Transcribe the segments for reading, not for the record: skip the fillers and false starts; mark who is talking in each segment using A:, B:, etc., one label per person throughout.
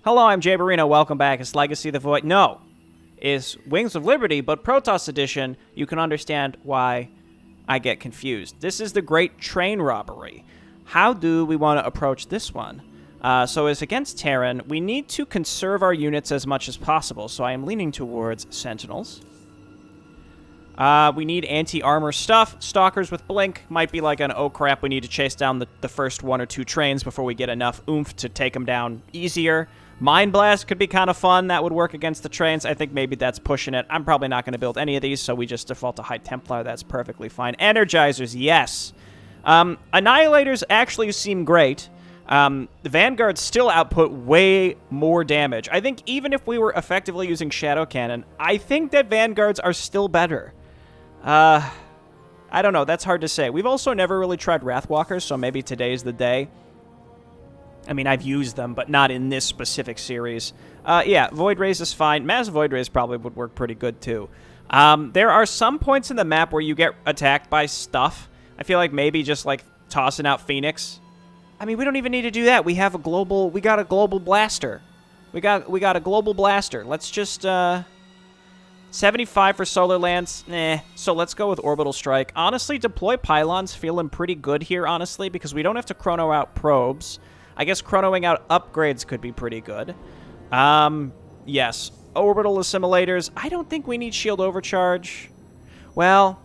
A: Hello, I'm Jay Barino. Welcome back. It's Legacy of the Void. No, it's Wings of Liberty, but Protoss Edition. You can understand why I get confused. This is the Great Train Robbery. How do we want to approach this one? So as against Terran, we need to conserve our units as much as possible. So I am leaning towards Sentinels. We need anti-armor stuff. Stalkers with Blink might be like an, oh crap, we need to chase down the first one or two trains before we get enough oomph to take them down easier. Mind Blast could be kind of fun. That would work against the trains. I think maybe that's pushing it. I'm probably not going to build any of these, so we just default to High Templar. That's perfectly fine. Energizers, yes. Annihilators actually seem great. The Vanguards still output way more damage. I think even if we were effectively using Shadow Cannon, I think that Vanguards are still better. I don't know. That's hard to say. We've also never really tried Wrathwalkers, so maybe today's the day. I mean, I've used them, but not in this specific series. Yeah, Void Rays is fine. Mass Void Rays probably would work pretty good, too. There are some points in the map where you get attacked by stuff. I feel like maybe just, like, tossing out Phoenix. I mean, we don't even need to do that. We have a global... We got a global blaster. We got a global blaster. Let's just, 75 for Solar Lance. So let's go with Orbital Strike. Honestly, deploy Pylons feeling pretty good here, honestly, because we don't have to chrono out probes. I guess chronoing out upgrades could be pretty good. Yes. Orbital Assimilators. I don't think we need Shield Overcharge. Well,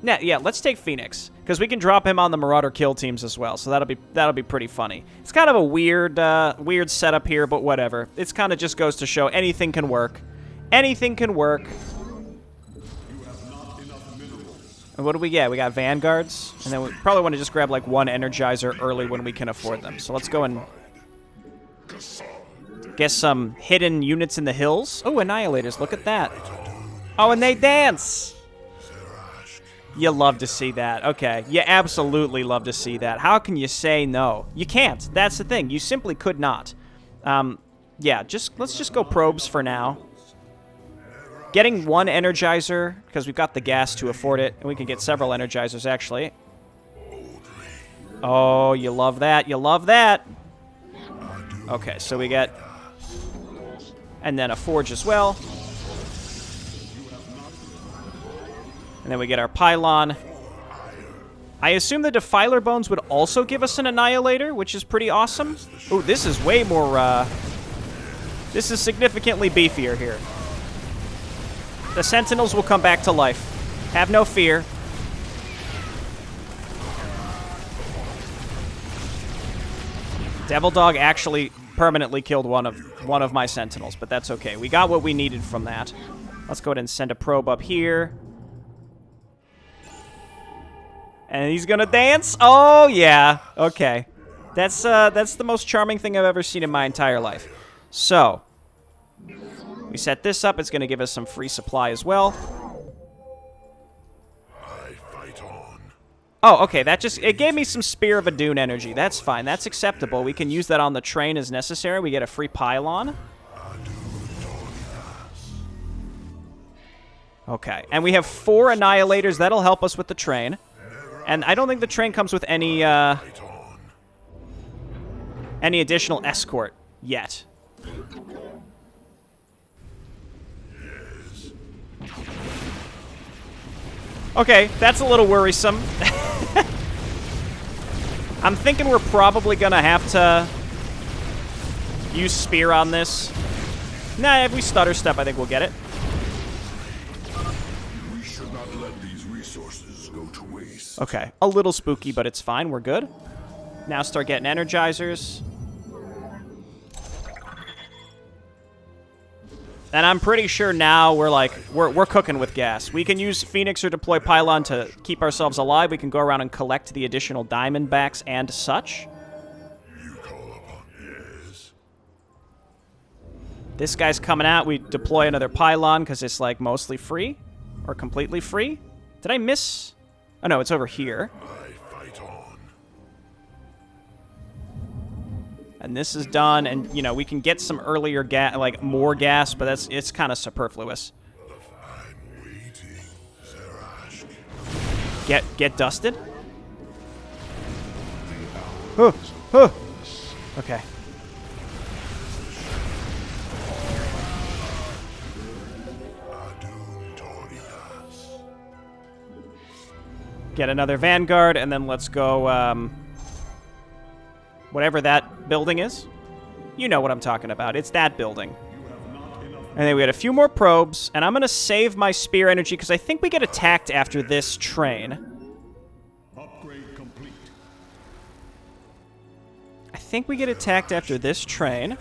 A: yeah, let's take Phoenix, because we can drop him on the Marauder kill teams as well, so that'll be pretty funny. It's kind of a weird setup here, but whatever. It's kind of just goes to show anything can work. Anything can work. And what do we get? We got Vanguards, and then we probably want to just grab like one Energizer early when we can afford them. So let's go and get some hidden units in the hills. Oh, Annihilators, look at that. Oh, and they dance! You love to see that. Okay, you absolutely love to see that. How can you say no? You can't. That's the thing. You simply could not. Yeah, let's just go probes for now. Getting one Energizer, because we've got the gas to afford it, and we can get several Energizers, actually. Oh, you love that. You love that. Okay, so we get... And then a Forge as well. And then we get our Pylon. I assume the Defiler Bones would also give us an Annihilator, which is pretty awesome. Ooh, this is way more, This is significantly beefier here. The Sentinels will come back to life. Have no fear. Devil Dog actually permanently killed one of my Sentinels, but that's okay. We got what we needed from that. Let's go ahead and send a probe up here. And he's gonna dance? Oh, yeah. Okay. That's the most charming thing I've ever seen in my entire life. So... we set this up. It's going to give us some free supply as well. Oh, okay. It gave me some Spear of Adun energy. That's fine. That's acceptable. We can use that on the train as necessary. We get a free Pylon. Okay. And we have 4 Annihilators. That'll help us with the train. And I don't think the train comes with any additional escort yet. Okay, that's a little worrisome. I'm thinking we're probably gonna have to use Spear on this. Nah, if we stutter step, I think we'll get it.
B: We should not let these resources go to waste.
A: Okay, a little spooky, but it's fine. We're good. Now start getting Energizers. And I'm pretty sure now we're cooking with gas. We can use Phoenix or deploy Pylon to keep ourselves alive. We can go around and collect the additional Diamondbacks and such.
B: You call upon yes.
A: This guy's coming out. We deploy another Pylon because it's like mostly free or completely free. Did I miss? Oh no, it's over here.
B: I fight on.
A: And this is done, and you know we can get some earlier gas, like more gas, but it's kind of superfluous.
B: I'm waiting,
A: Get dusted. Huh. Okay. Get another Vanguard, and then let's go, whatever that building is. You know what I'm talking about. It's that building. And then we got a few more probes, and I'm going to save my spear energy because I think we get attacked after this train.
B: Upgrade complete.
A: I think we get attacked after this train.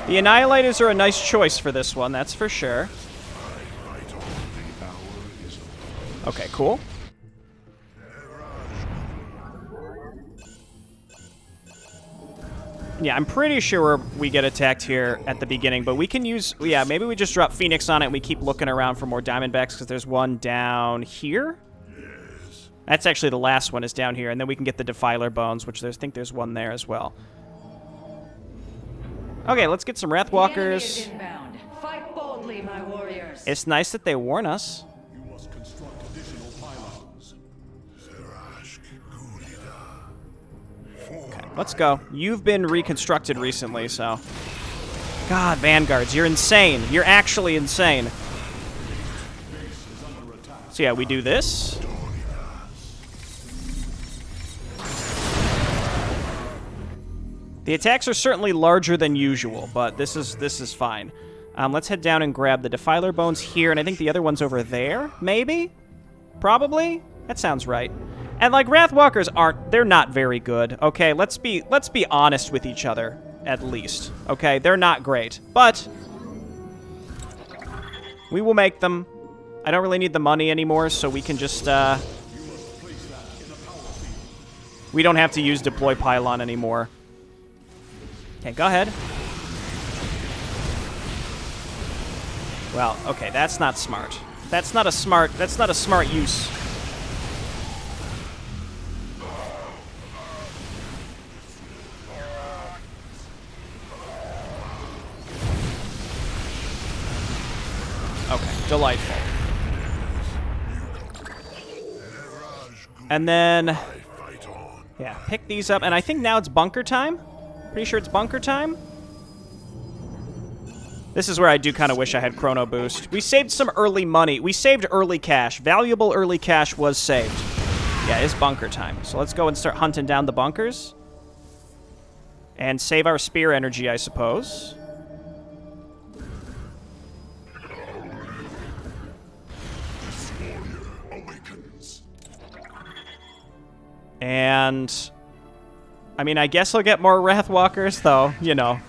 A: The Annihilators are a nice choice for this one, that's for sure. Okay, cool. Yeah, I'm pretty sure we get attacked here at the beginning, but we can use... Yeah, maybe we just drop Phoenix on it and we keep looking around for more Diamondbacks because there's one down here. That's actually the last one is down here, and then we can get the Defiler Bones, which I think there's one there as well. Okay, let's get some Wrathwalkers.
C: Fight boldly, my warriors.
A: It's nice that they warn us.
B: You must construct additional pylons.
A: Okay, let's go. You've been reconstructed recently, so... God, Vanguards, you're insane. You're actually insane. So yeah, we do this. The attacks are certainly larger than usual, but this is fine. Let's head down and grab the Defiler Bones here, and I think the other one's over there, maybe? Probably? That sounds right. And, like, Wrathwalkers they're not very good, okay? Let's be honest with each other, at least, okay? They're not great, but we will make them. I don't really need the money anymore, so we can just, we don't have to use Deploy Pylon anymore. Okay, go ahead. Well, okay, that's not smart. That's not a smart use. Okay, delightful. And then, yeah, pick these up, and I think now it's bunker time. Pretty sure it's bunker time. This is where I do kind of wish I had Chrono Boost. We saved some early money. We saved early cash. Valuable early cash was saved. Yeah, it's bunker time. So let's go and start hunting down the bunkers. And save our spear energy, I suppose. And... I mean, I guess I'll get more Wrathwalkers, though. You know,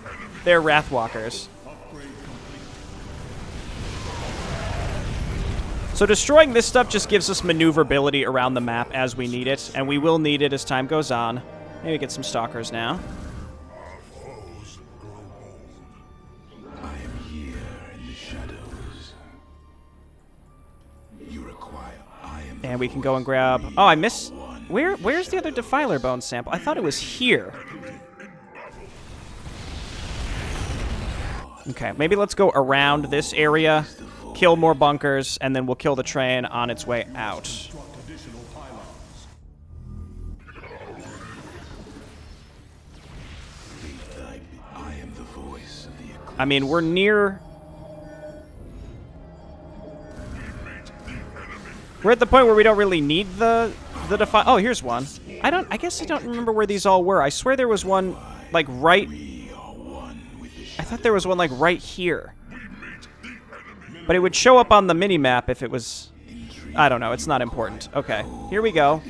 A: they're Wrathwalkers. So destroying this stuff just gives us maneuverability around the map as we need it, and we will need it as time goes on. Maybe get some Stalkers now.
B: I am here in the shadows. You require. I am.
A: And we can go and grab... Oh, I missed... Where's the other Defiler Bone sample? I thought it was here. Okay, maybe let's go around this area, kill more bunkers, and then we'll kill the train on its way out. I mean, we're near... We're at the point where we don't really need the Oh, here's one. I guess I don't remember where these all were. I swear there was one, like, right... I thought there was one, like, right here. But it would show up on the mini-map if it was... I don't know. It's not important. Okay. Here we go.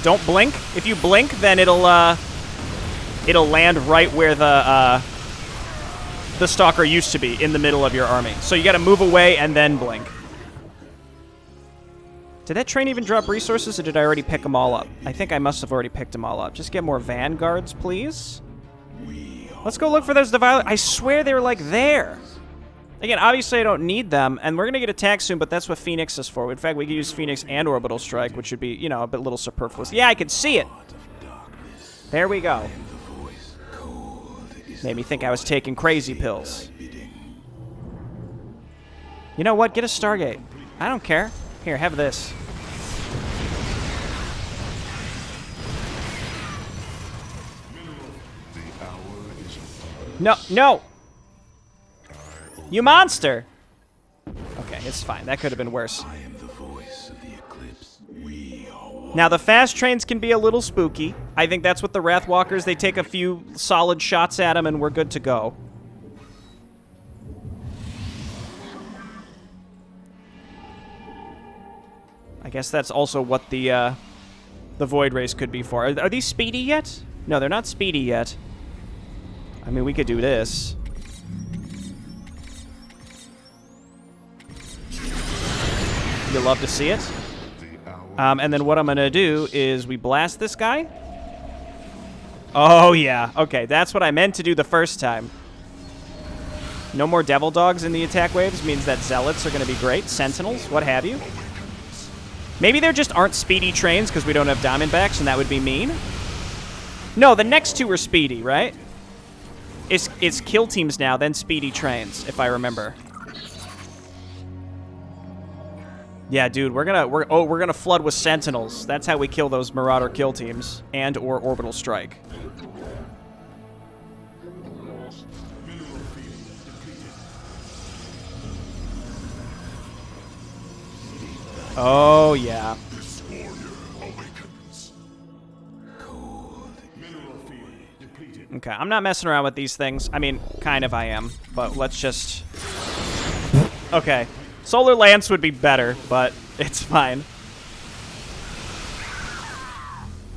A: Don't blink. If you blink, then it'll land right where the Stalker used to be, in the middle of your army. So you gotta move away and then blink. Did that train even drop resources, or did I already pick them all up? I think I must have already picked them all up. Just get more Vanguards, please. Let's go look for those Defiler. I swear they were, like, there. Again, obviously I don't need them, and we're gonna get attacked soon, but that's what Phoenix is for. In fact, we could use Phoenix and Orbital Strike, which would be, you know, a bit little superfluous. Yeah, I can see it. There we go. Made me think I was taking crazy pills. You know what? Get a Stargate. I don't care. Here, have this. No, no! You monster! Okay, it's fine. That could have been worse.
B: I am the voice of the eclipse. We are one.
A: Now, the fast trains can be a little spooky. I think that's what the Wrathwalkers, they take a few solid shots at them and we're good to go. I guess that's also what the Void Rays could be for. Are these speedy yet? No, they're not speedy yet. I mean, we could do this. You'll love to see it. And then what I'm going to do is we blast this guy. Oh, yeah. Okay, that's what I meant to do the first time. No more Devil Dogs in the attack waves means that Zealots are going to be great. Sentinels, what have you. Maybe there just aren't speedy trains because we don't have Diamondbacks, and that would be mean. No, the next two are speedy, right? It's kill teams now, then speedy trains, if I remember. Yeah, dude, we're gonna flood with Sentinels. That's how we kill those Marauder kill teams and or Orbital Strike. Oh yeah.
B: This warrior awakens. Cold. Mineral field depleted.
A: Okay, I'm not messing around with these things. I mean, kind of I am, but let's just... Okay. Solar Lance would be better, but it's fine.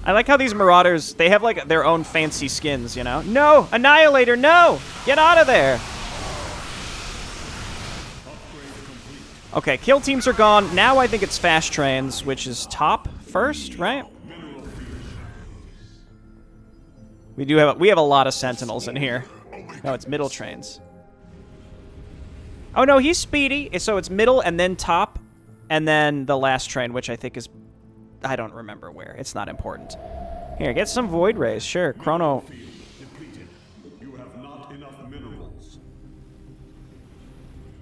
A: I like how these Marauders, they have like their own fancy skins, you know? No! Annihilator, no! Get out of there! Okay, kill teams are gone. Now I think it's fast trains, which is top first, right? We have a lot of Sentinels in here. No, it's middle trains. Oh no, he's speedy. So it's middle and then top, and then the last train, which I think is, I don't remember where. It's not important. Here, get some Void Rays. Sure, Chrono.
B: You have not enough minerals.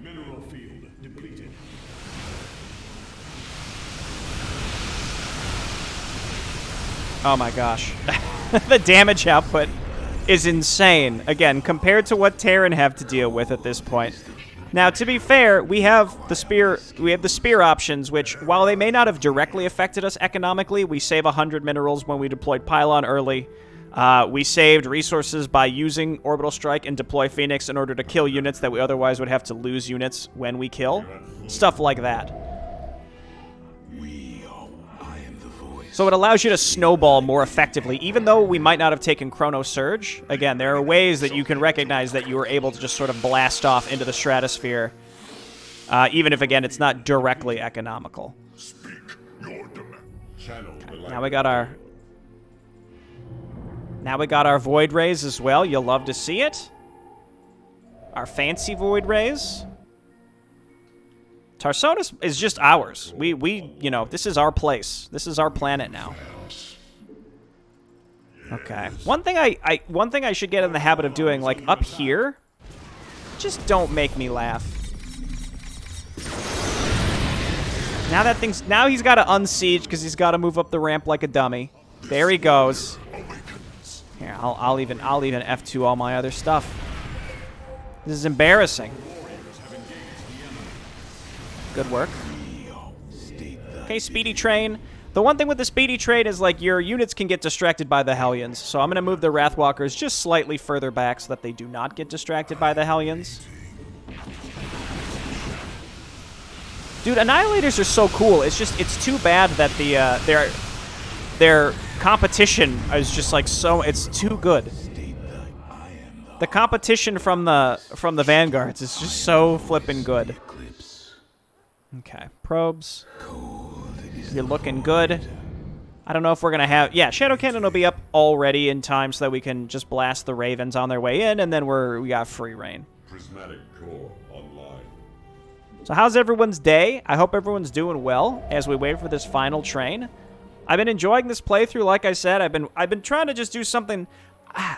B: Mineral field depleted.
A: Oh my gosh. The damage output is insane. Again, compared to what Terran have to deal with at this point. Now, to be fair, we have the spear options, which, while they may not have directly affected us economically, we save 100 minerals when we deployed Pylon early. We saved resources by using Orbital Strike and deploy Phoenix in order to kill units that we otherwise would have to lose units when we kill. Stuff like that. So it allows you to snowball more effectively, even though we might not have taken Chrono Surge. Again, there are ways that you can recognize that you were able to just sort of blast off into the stratosphere, even if, again, it's not directly economical.
B: Speak your demand.
A: Now we got our Void Rays as well. You'll love to see it. Our fancy Void Rays. Tarsonis is just ours. You know, this is our place. This is our planet now. Okay. One thing I should get in the habit of doing, like up here, just don't make me laugh. Now he's got to unsiege because he's got to move up the ramp like a dummy. There he goes. Here, I'll even F2 all my other stuff. This is embarrassing. Good work. Okay, speedy train. The one thing with the speedy train is, like, your units can get distracted by the Hellions. So I'm going to move the Wrathwalkers just slightly further back so that they do not get distracted by the Hellions. Dude, Annihilators are so cool. It's too bad that their competition is just, like, so... It's too good. The competition from the Vanguards is just so flippin' good. Okay, probes. You're looking good. I don't know if we're going to have... Yeah, Shadow Cannon will be up already in time so that we can just blast the Ravens on their way in, and then we got free reign.
B: Prismatic core online.
A: So how's everyone's day? I hope everyone's doing well as we wait for this final train. I've been enjoying this playthrough, like I said. I've been trying to just do something...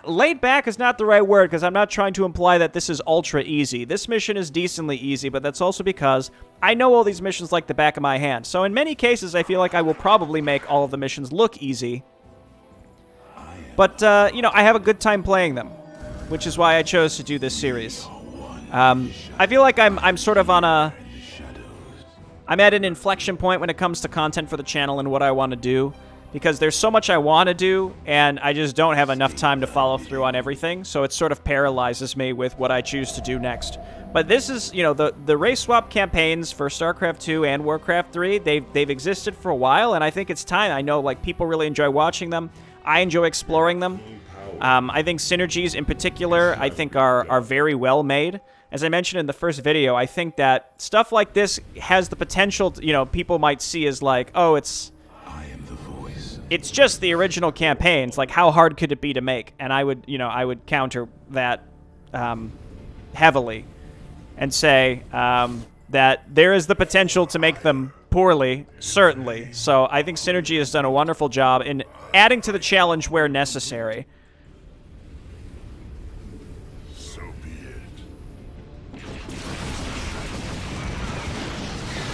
A: Laid back is not the right word, because I'm not trying to imply that this is ultra easy. This mission is decently easy, but that's also because I know all these missions like the back of my hand. So in many cases, I feel like I will probably make all of the missions look easy. But, you know, I have a good time playing them, which is why I chose to do this series. I feel like I'm sort of on a... I'm at an inflection point when it comes to content for the channel and what I want to do, because there's so much I want to do, and I just don't have enough time to follow through on everything, so it sort of paralyzes me with what I choose to do next. But this is, you know, the race swap campaigns for StarCraft II and Warcraft III, they've existed for a while, and I think it's time. I know, like, people really enjoy watching them. I enjoy exploring them. I think synergies in particular, I think are very well made. As I mentioned in the first video, I think that stuff like this has the potential to, you know, people might see as like, oh, it's just the original campaigns. Like, how hard could it be to make? And I would, you know, I would counter that heavily and say that there is the potential to make them poorly, certainly. So I think Synergy has done a wonderful job in adding to the challenge where necessary.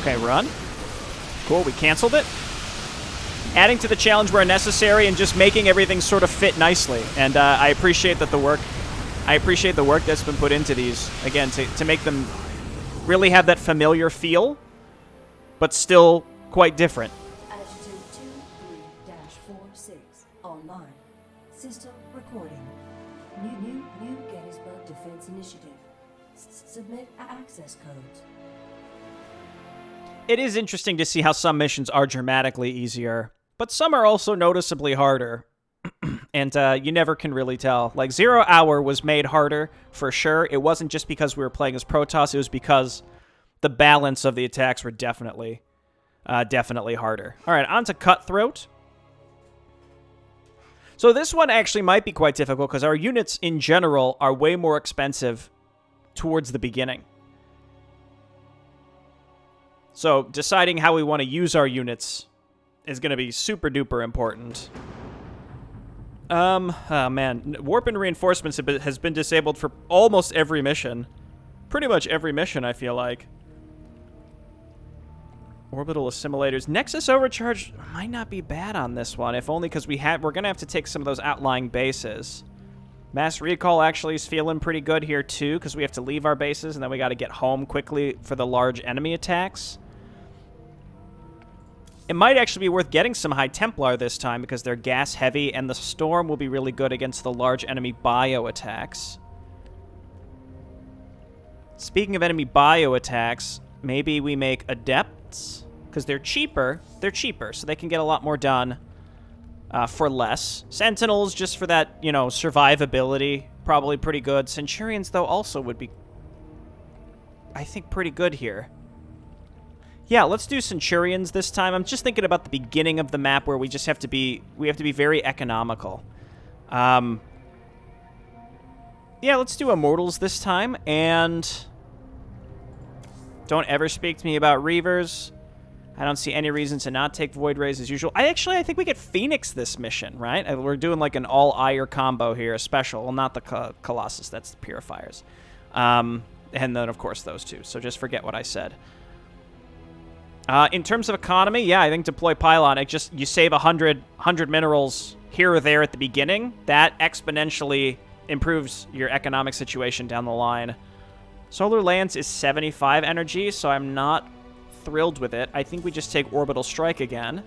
A: Okay, run. Cool, we canceled it. Adding to the challenge where necessary and just making everything sort of fit nicely. And I appreciate that the work that's been put into these, again, to make them really have that familiar feel, but still quite different.
D: Altitude 23-46 online. System recording. New Gettysburg Defense Initiative. Submit access codes.
A: It is interesting to see how some missions are dramatically easier, but some are also noticeably harder. And you never can really tell. Like, 0 Hour was made harder, for sure. It wasn't just because we were playing as Protoss, it was because the balance of the attacks were definitely harder. Alright, on to Cutthroat. So this one actually might be quite difficult, because our units in general are way more expensive towards the beginning. So deciding how we want to use our units is going to be super duper important. Oh man, warp and reinforcements has been disabled for almost every mission. Pretty much every mission, I feel like. Orbital assimilators. Nexus overcharge might not be bad on this one, if only because we're going to have to take some of those outlying bases. Mass recall actually is feeling pretty good here too, because we have to leave our bases and then we got to get home quickly for the large enemy attacks. It might actually be worth getting some High Templar this time because they're gas heavy, and the Storm will be really good against the large enemy bio attacks. Speaking of enemy bio attacks, maybe we make Adepts, because they're cheaper. They're cheaper, so they can get a lot more done for less. Sentinels, just for that, you know, survivability, probably pretty good. Centurions, though, also would be, I think, pretty good here. Yeah, let's do Centurions this time. I'm just thinking about the beginning of the map where we just have to be, very economical. Yeah, let's do Immortals this time, and don't ever speak to me about Reavers. I don't see any reason to not take Void Rays as usual. I think we get Phoenix this mission, right? We're doing like an all-ire combo here, a special. Well, not the Colossus, that's the Purifiers. And then, of course, those two. So just forget what I said. In terms of economy, yeah, I think deploy Pylon. You save 100 minerals here or there at the beginning. That exponentially improves your economic situation down the line. Solar Lance is 75 energy, so I'm not thrilled with it. I think we just take Orbital Strike again.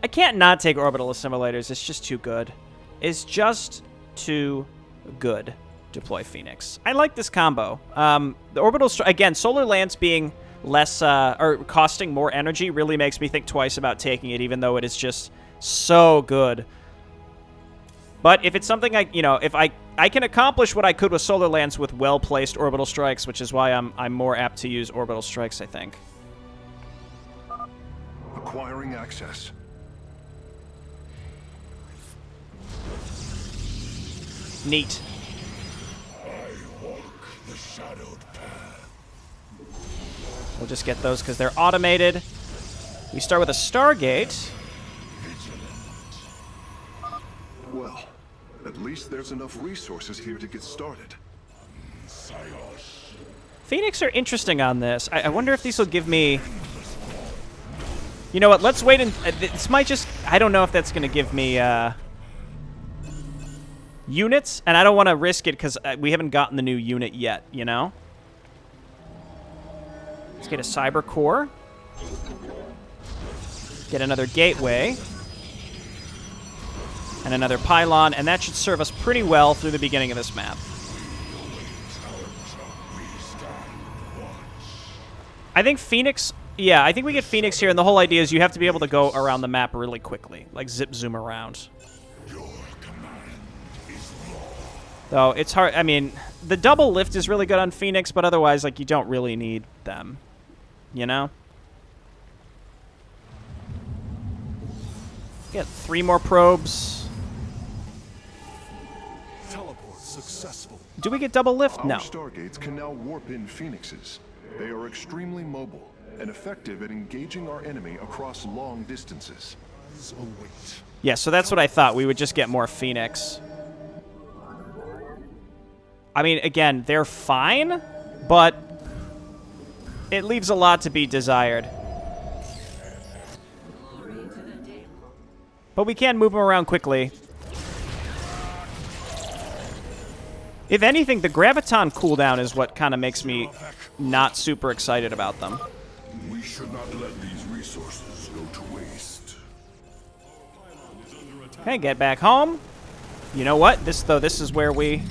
A: I can't not take Orbital Assimilators. It's just too good. It's just too good. Deploy Phoenix. I like this combo. The Orbital Strike, again, Solar Lance being less, or costing more energy really makes me think twice about taking it, even though it is just so good. But if it's something if I can accomplish what I could with Solar Lance with well-placed Orbital Strikes, which is why I'm more apt to use Orbital Strikes, I think.
B: Acquiring access.
A: Neat.
B: I walk the shadowed path.
A: We'll just get those because they're automated. We start with a Stargate.
B: Well, at least there's enough resources here to get started.
A: Phoenix are interesting on this. I wonder if these will give me... You know what, let's wait and... this might just... I don't know if that's going to give me... units, and I don't want to risk it because we haven't gotten the new unit yet, you know? Let's get a cyber core. Get another gateway. And another pylon, and that should serve us pretty well through the beginning of this map. I think Phoenix... Yeah, I think we get Phoenix here, and the whole idea is you have to be able to go around the map really quickly. Like, zip-zoom around. Though, it's hard... I mean, the double lift is really good on Phoenix, but otherwise, like, you don't really need them. You know? Get 3 more probes.
B: Teleport successful.
A: Do we get double lift?
B: Our
A: No.
B: stargates can now warp in Phoenixes. They are extremely mobile and effective at engaging our enemy across long distances.
A: Yeah, so that's what I thought. We would just get more Phoenix. I mean, again, they're fine, but it leaves a lot to be desired. But we can move them around quickly. If anything, the Graviton cooldown is what kind of makes me not super excited about them.
B: We should not let these resources go to waste.
A: Okay, get back home. You know what? This is where we...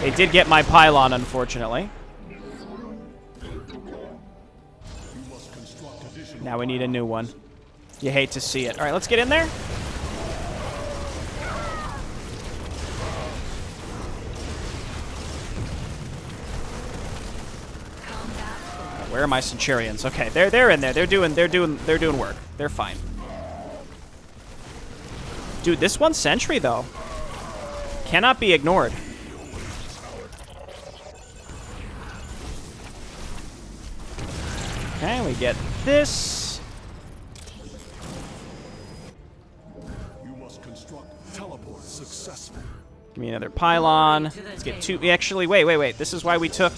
A: They did get my pylon, unfortunately. Now we need a new one. You hate to see it. All right, let's get in there. Where are my Centurions? Okay, they're in there. They're doing work. They're fine. Dude, this one sentry though cannot be ignored. Okay, we get this.
B: You must construct teleport successful.
A: Give me another pylon. Let's get 2. Actually, wait. This is why we took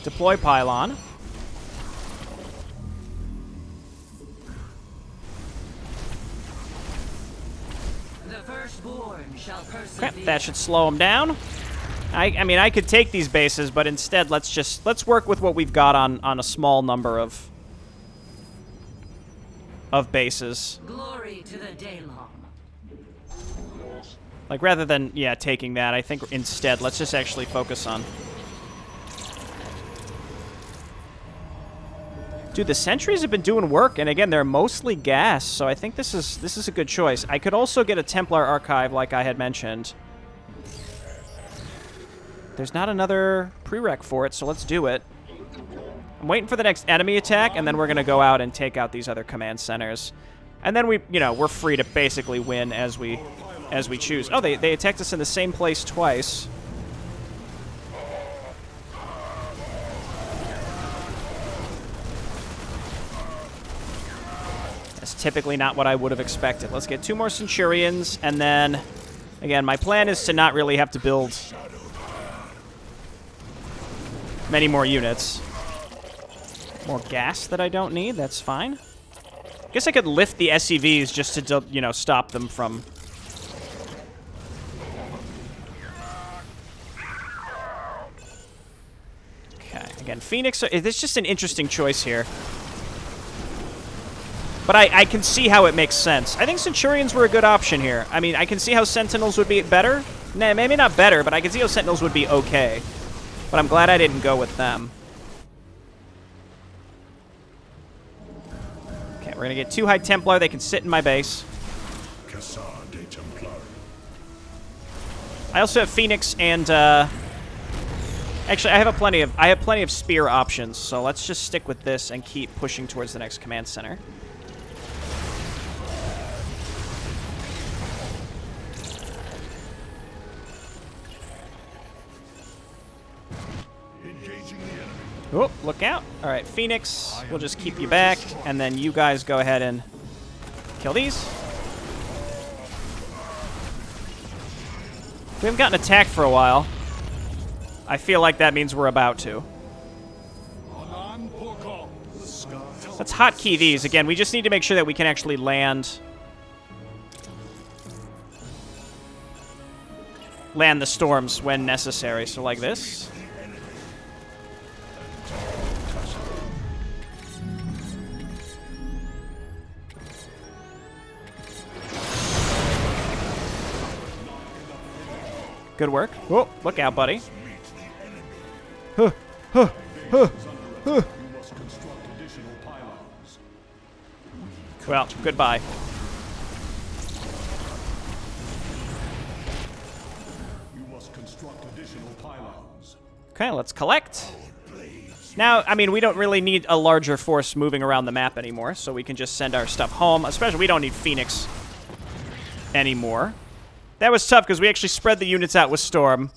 A: deploy pylon. Okay, that should slow them down. I mean, I could take these bases, but instead, let's work with what we've got on a small number of bases.
C: Glory to the Daylong.
A: Like, rather than, yeah, taking that, I think instead, let's just actually focus on... Dude, the sentries have been doing work, and again, they're mostly gas, so I think this is a good choice. I could also get a Templar archive, like I had mentioned. There's not another prereq for it, so let's do it. I'm waiting for the next enemy attack, and then we're gonna go out and take out these other command centers. And then we're free to basically win as we choose. Oh, they attacked us in the same place twice. That's typically not what I would have expected. Let's get 2 more Centurions, and then, again, my plan is to not really have to build many more units. More gas that I don't need, that's fine. Guess I could lift the SCVs just to, stop them from... Okay, again, Phoenix... It's just an interesting choice here. But I can see how it makes sense. I think Centurions were a good option here. I mean, I can see how Sentinels would be better. Nah, maybe not better, but I can see how Sentinels would be okay. But I'm glad I didn't go with them. Okay, we're going to get 2 High Templar. They can sit in my base. I also have Phoenix and... Actually, I have plenty of spear options, so let's just stick with this and keep pushing towards the next command center. Oh, look out. All right, Phoenix, we'll just keep you back, and then you guys go ahead and kill these. We haven't gotten attacked for a while. I feel like that means we're about to. Let's hotkey these. Again, we just need to make sure that we can actually land land the storms when necessary. So like this. Good work. Oh, look out, buddy. Huh, huh, huh, huh. Well, goodbye. Okay, let's collect. Now, I mean, we don't really need a larger force moving around the map anymore, so we can just send our stuff home. Especially, we don't need Phoenix anymore. That was tough because we actually spread the units out with Storm,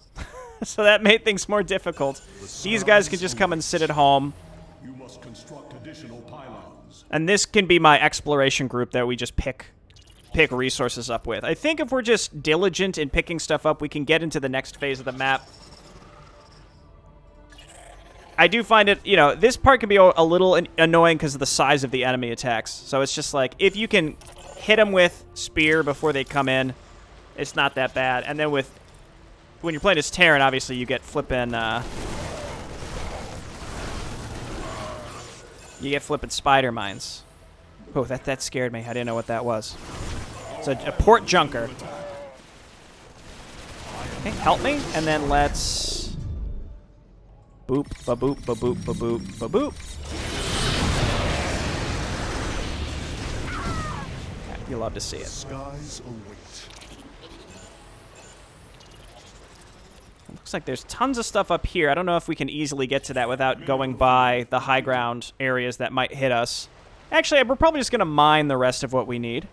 A: so that made things more difficult. These guys can just come and sit at home.
E: You must construct additional pylons.
A: And this can be my exploration group that we just pick resources up with. I think if we're just diligent in picking stuff up, we can get into the next phase of the map. I do find it, you know, this part can be a little annoying because of the size of the enemy attacks. So it's just like, if you can hit them with spear before they come in, it's not that bad. And then when you're playing as Terran, obviously you get flippin', spider mines. Oh, that scared me. I didn't know what that was. It's a port junker. Okay, help me, and then let's boop, ba-boop, ba-boop, ba-boop, ba-boop. Okay, you love to see it.
B: Skies await.
A: Looks like there's tons of stuff up here. I don't know if we can easily get to that without going by the high ground areas that might hit us. Actually, we're probably just going to mine the rest of what we need.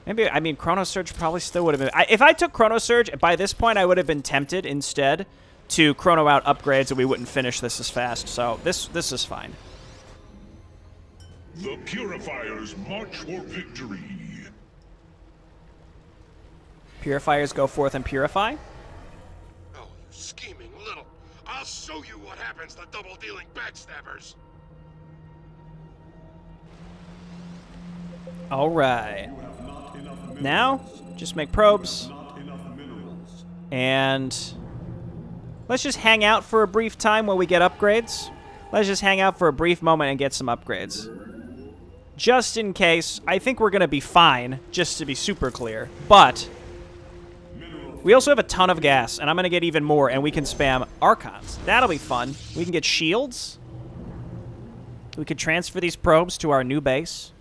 A: Maybe, I mean, Chrono Surge probably still would have been... if I took Chrono Surge, by this point I would have been tempted instead to chrono out upgrades and we wouldn't finish this as fast. So this is fine.
E: The Purifiers march for victory.
A: Purifiers go forth and purify.
E: Oh, you scheming little... I'll show you what happens to double-dealing backstabbers.
A: All right. Now, just make probes. And let's just hang out for a brief time while we get upgrades. Let's just hang out for a brief moment and get some upgrades. Just in case, I think we're going to be fine, just to be super clear. But we also have a ton of gas, and I'm going to get even more, and we can spam Archons. That'll be fun. We can get shields. We could transfer these probes to our new base.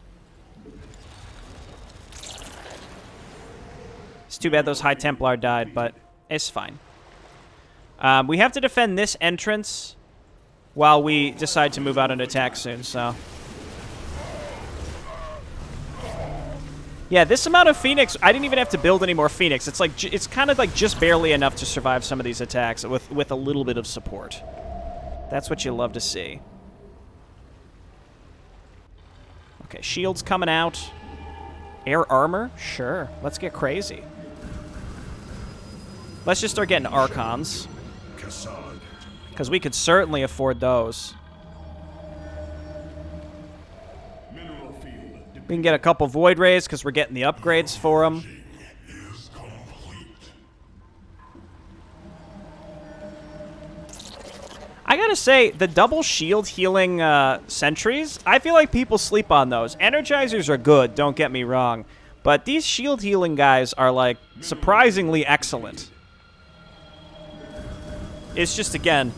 A: It's too bad those High Templar died, but it's fine. We have to defend this entrance while we decide to move out and attack soon, so... Yeah, this amount of Phoenix, I didn't even have to build any more Phoenix. It's like it's kind of like just barely enough to survive some of these attacks with a little bit of support. That's what you love to see. Okay, shields coming out. Air armor? Sure. Let's get crazy. Let's just start getting Archons. Because we could certainly afford those. We can get a couple Void Rays because we're getting the upgrades for them. I gotta say, the double shield healing sentries, I feel like people sleep on those. Energizers are good, don't get me wrong. But these shield healing guys are, like, surprisingly excellent. It's just, again,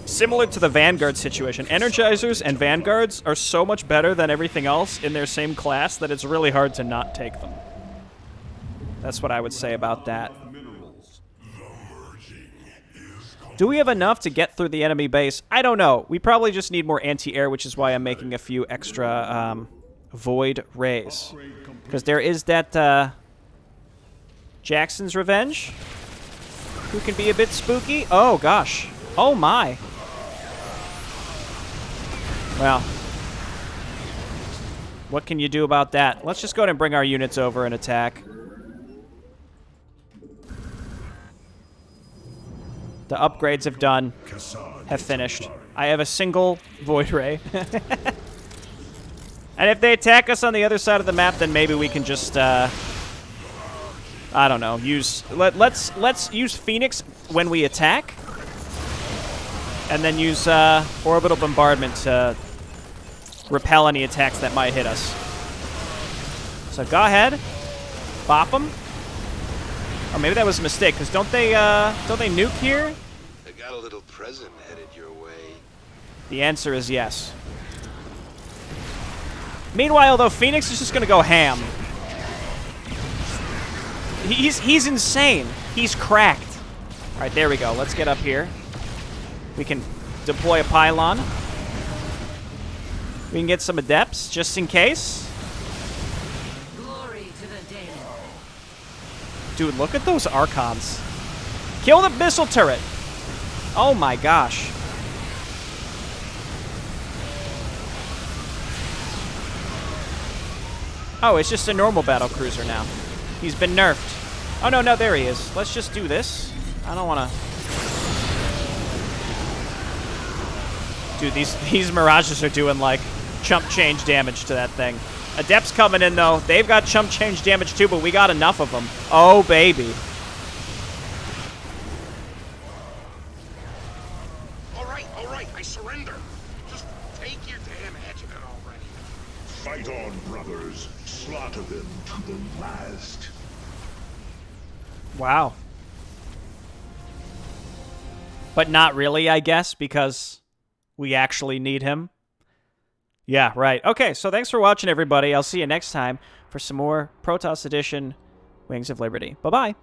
A: similar to the Vanguard situation. Energizers and Vanguards are so much better than everything else in their same class that it's really hard to not take them. That's what I would say about that. Do we have enough to get through the enemy base? I don't know. We probably just need more anti-air, which is why I'm making a few extra Void Rays. Because there is that Jackson's Revenge, who can be a bit spooky. Oh, gosh. Oh, my. Well, what can you do about that? Let's just go ahead and bring our units over and attack. The upgrades have finished. I have a single Void Ray. And if they attack us on the other side of the map, then maybe we can just I don't know. Let's use Phoenix when we attack, and then use orbital bombardment to repel any attacks that might hit us. So go ahead, bop them. Oh, maybe that was a mistake, because don't they nuke here?
E: I got a little present headed your way.
A: The answer is yes. Meanwhile, though, Phoenix is just gonna go ham. He's insane. He's cracked. All right, there we go. Let's get up here. We can deploy a pylon. We can get some adepts just in case.
C: Glory to the dead.
A: Dude, look at those Archons. Kill the missile turret. Oh my gosh. Oh, it's just a normal battle cruiser now. He's been nerfed. Oh, no, there he is. Let's just do this. I don't want to... Dude, these Mirages are doing, like, chump change damage to that thing. Adepts coming in, though. They've got chump change damage, too, but we got enough of them. Oh, baby.
E: All right, I surrender. Just take your damn adjutant already.
B: Fight on, brothers. Slaughter them to the last.
A: Wow. But not really, I guess, because we actually need him. Yeah, right. Okay, so thanks for watching, everybody. I'll see you next time for some more Protoss Edition Wings of Liberty. Bye-bye.